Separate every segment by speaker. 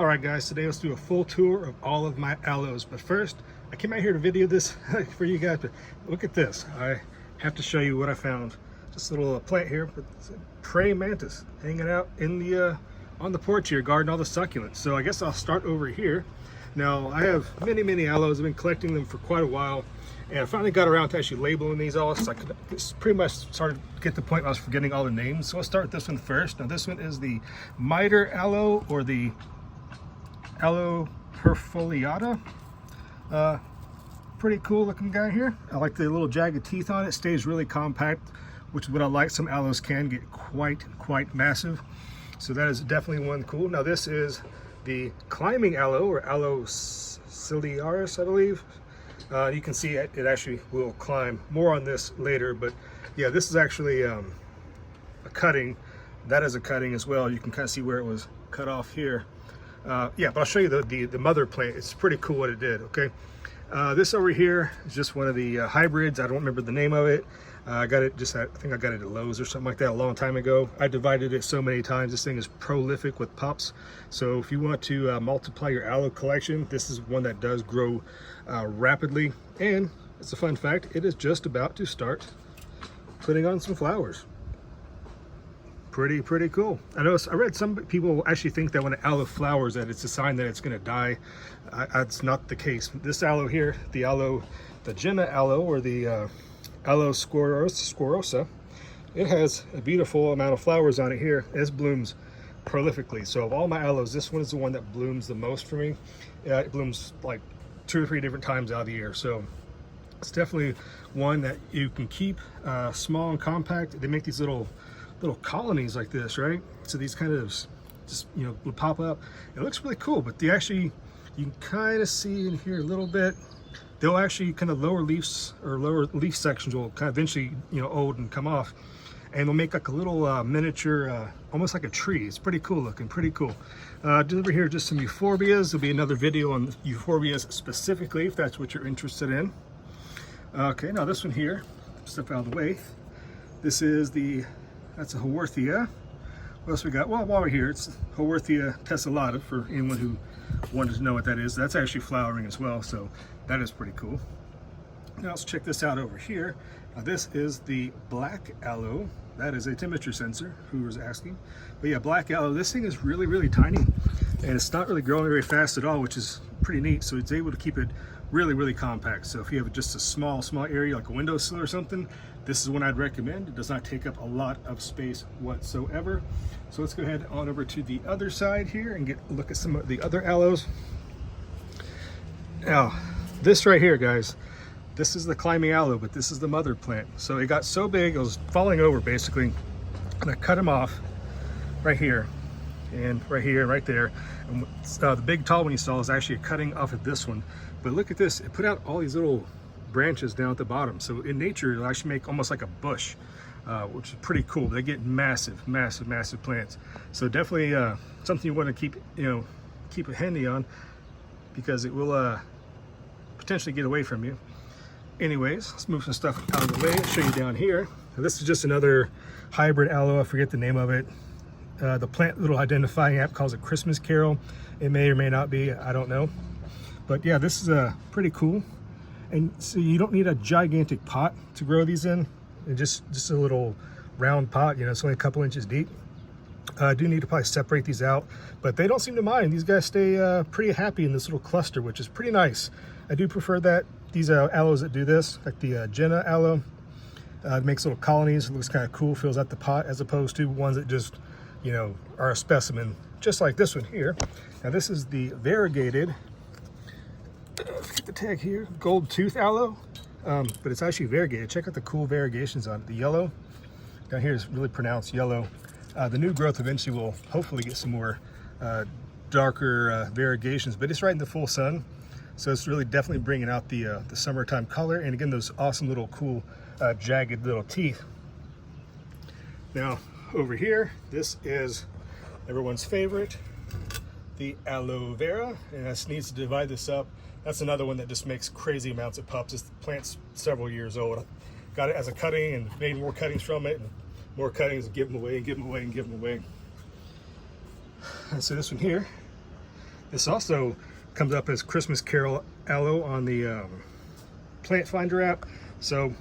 Speaker 1: All right, guys, today let's do a full tour of all of my aloes. But first, I came out here to video this for you guys, but look at this. I have to show you what I found. Just a little plant here, but it's a praying mantis hanging out in the on the porch here, guarding all the succulents. So I guess I'll start over here. Now, I have many aloes. I've been collecting them for quite a while, and I finally got around to actually labeling these all. So I could pretty much started to get to the point where I was forgetting all the names. So I'll start with this one first. Now, this one is the Mitre aloe, or the Aloe perfoliata. Pretty cool looking guy here. I like the little jagged teeth on it. It stays really compact, which is what I like. Some aloes can get quite massive, so that is definitely one cool. Now this is the climbing aloe, or Aloe ciliaris, I believe. You can see it actually will climb. More on this later, but yeah, this is actually a cutting. That is a cutting as well. You can kind of see where it was cut off here. Yeah, but I'll show you the mother plant. It's pretty cool what it did. Okay, this over here is just one of the hybrids. I don't remember the name of it. I got it just I think I got it at Lowe's or something like that a long time ago. I divided it so many times. This thing is prolific with pups. So if you want to multiply your aloe collection, this is one that does grow rapidly. And it's a fun fact, it is just about to start putting on some flowers. Pretty cool. I read some people actually think that when an aloe flowers that it's a sign that it's going to die. That's not the case. This aloe here, the Jemen aloe, or the Aloe squarosa, it has a beautiful amount of flowers on it here. It blooms prolifically. So of all my aloes, this one is the one that blooms the most for me. It blooms like 2 or 3 different times out of the year. So it's definitely one that you can keep small and compact. They make these little colonies like this, right? So these kind of just, you know, will pop up. It looks really cool, but they actually, you can kind of see in here a little bit, they'll actually kind of lower leaves, or lower leaf sections will kind of eventually, you know, old and come off, and they'll make like a little miniature, almost like a tree. It's pretty cool looking, pretty cool. Just over here, just some euphorbias. There'll be another video on euphorbias specifically, if that's what you're interested in. Okay, now this one here, step out of the way. This is that's a Haworthia. What else we got? Well, while we're here, it's Haworthia tessellata, for anyone who wanted to know what that is. That's actually flowering as well, so that is pretty cool. Now let's check this out over here. Now this is the black aloe. That is a temperature sensor, who was asking. But yeah, black aloe, this thing is really tiny, and it's not really growing very fast at all, which is pretty neat. So it's able to keep it really compact. So if you have just a small area, like a windowsill or something, this is one I'd recommend. It does not take up a lot of space whatsoever. So let's go ahead on over to the other side here and look at some of the other aloes. Now, this right here, guys, this is the climbing aloe, but this is the mother plant. So it got so big, it was falling over basically, and I cut them off right here, and right here, and right there. And the big tall one you saw is actually a cutting off of this one. But look at this, it put out all these little branches down at the bottom. So in nature, it'll actually make almost like a bush, which is pretty cool. They get massive plants. So definitely something you want to keep a handy on, because it will potentially get away from you. Anyways, let's move some stuff out of the way. I'll show you down here. Now, this is just another hybrid aloe. I forget the name of it. The plant little identifying app calls it Christmas Carol. It may or may not be, I don't know. But yeah, this is pretty cool. And so you don't need a gigantic pot to grow these in. Just a little round pot, you know, it's only a couple inches deep. I do need to probably separate these out, but they don't seem to mind. These guys stay pretty happy in this little cluster, which is pretty nice. I do prefer that. These aloes that do this, like the Jemen aloe, it makes little colonies. It looks kind of cool, fills out the pot, as opposed to ones that just, you know, are a specimen, just like this one here. Now this is the variegated, let's get the tag here, gold tooth aloe, but it's actually variegated. Check out the cool variegations on it. The yellow down here is really pronounced yellow. The new growth eventually will hopefully get some more darker variegations, but it's right in the full sun, so it's really definitely bringing out the summertime color. And again, those awesome little cool jagged little teeth. Now over here, this is everyone's favorite, the Aloe Vera, and this needs to divide this up. That's another one that just makes crazy amounts of pups. This plant's several years old. Got it as a cutting and made more cuttings from it, and more cuttings, and give them away, and give them away, and give them away. And so this one here, This also comes up as Christmas Carol aloe on the Plant Finder app. So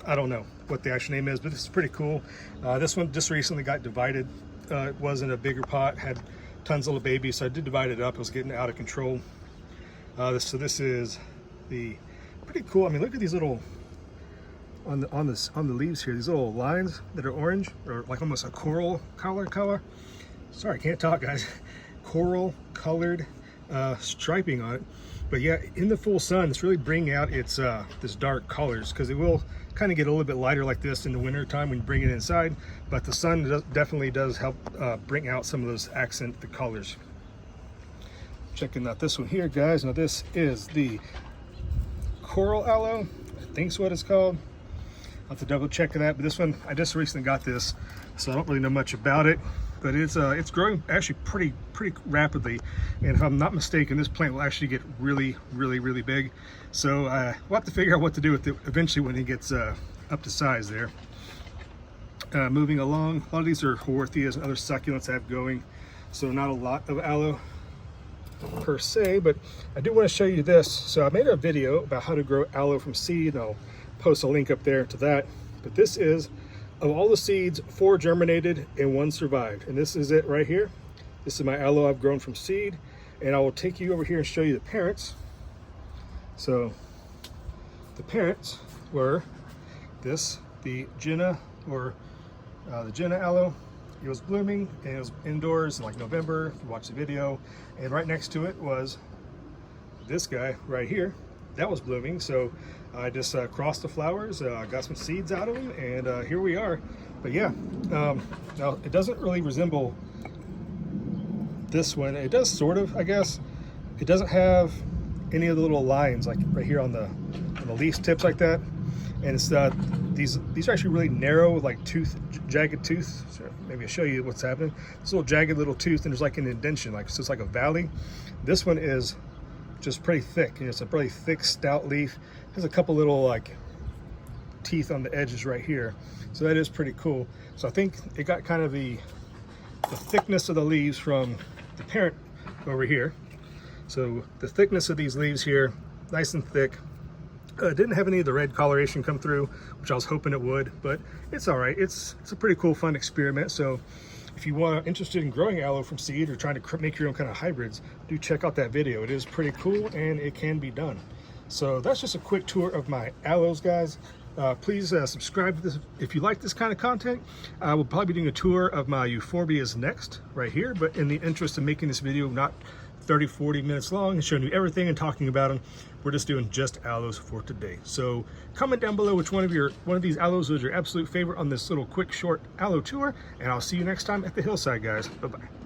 Speaker 1: I don't know what the actual name is, but this is pretty cool. This one just recently got divided. It was in a bigger pot, had tons of little babies, so I did divide it up. It was getting out of control. So this is the pretty cool. I mean, look at these little on the leaves here. These little lines that are orange, or like almost a coral color. Sorry, I can't talk, guys. Coral colored striping on it. But yeah, in the full sun, it's really bringing out its this dark colors, because it will kind of get a little bit lighter like this in the winter time when you bring it inside. But the sun definitely does help bring out some of those accent the colors. Checking out this one here, guys. Now this is the coral aloe, I think's what it's called. I'll have to double check that. But this one, I just recently got this, so I don't really know much about it. But it's growing actually pretty rapidly, and if I'm not mistaken, this plant will actually get really big. So we'll have to figure out what to do with it eventually when it gets up to size there. Moving along, a lot of these are Horthias and other succulents I have going, so not a lot of aloe per se, but I do want to show you this. So I made a video about how to grow aloe from seed, and I'll post a link up there to that. But this is, of all the seeds, 4 germinated and 1 survived, and this is it right here. This is my aloe I've grown from seed, and I will take you over here and show you the parents. So the parents were this, the Jenna, or the Jenna aloe. It was blooming, and it was indoors in like November, if you watch the video. And right next to it was this guy right here. That was blooming, so I just crossed the flowers, got some seeds out of them, and here we are. But yeah, now it doesn't really resemble this one. It does sort of, I guess. It doesn't have any of the little lines like right here on the leaf tips like that. And it's these are actually really narrow, like jagged tooth. So maybe I'll show you what's happening. This little jagged little tooth, and there's like an indentation, like so it's like a valley. This one is just pretty thick. You know, it's a pretty thick, stout leaf. There's a couple little like teeth on the edges right here, so that is pretty cool. So I think it got kind of the thickness of the leaves from the parent over here. So the thickness of these leaves here, nice and thick. Didn't have any of the red coloration come through, which I was hoping it would, but it's all right. It's a pretty cool, fun experiment. So if you are interested in growing aloe from seed or trying to make your own kind of hybrids, do check out that video. It is pretty cool, and it can be done. So that's just a quick tour of my aloes, guys. Please subscribe to this if you like this kind of content. I will probably be doing a tour of my euphorbias next, right here. But in the interest of making this video not 30-40 minutes long and showing you everything and talking about them, we're just doing just aloes for today. So comment down below which one of these aloes was your absolute favorite on this little quick short aloe tour, and I'll see you next time at the hillside, guys. Bye bye.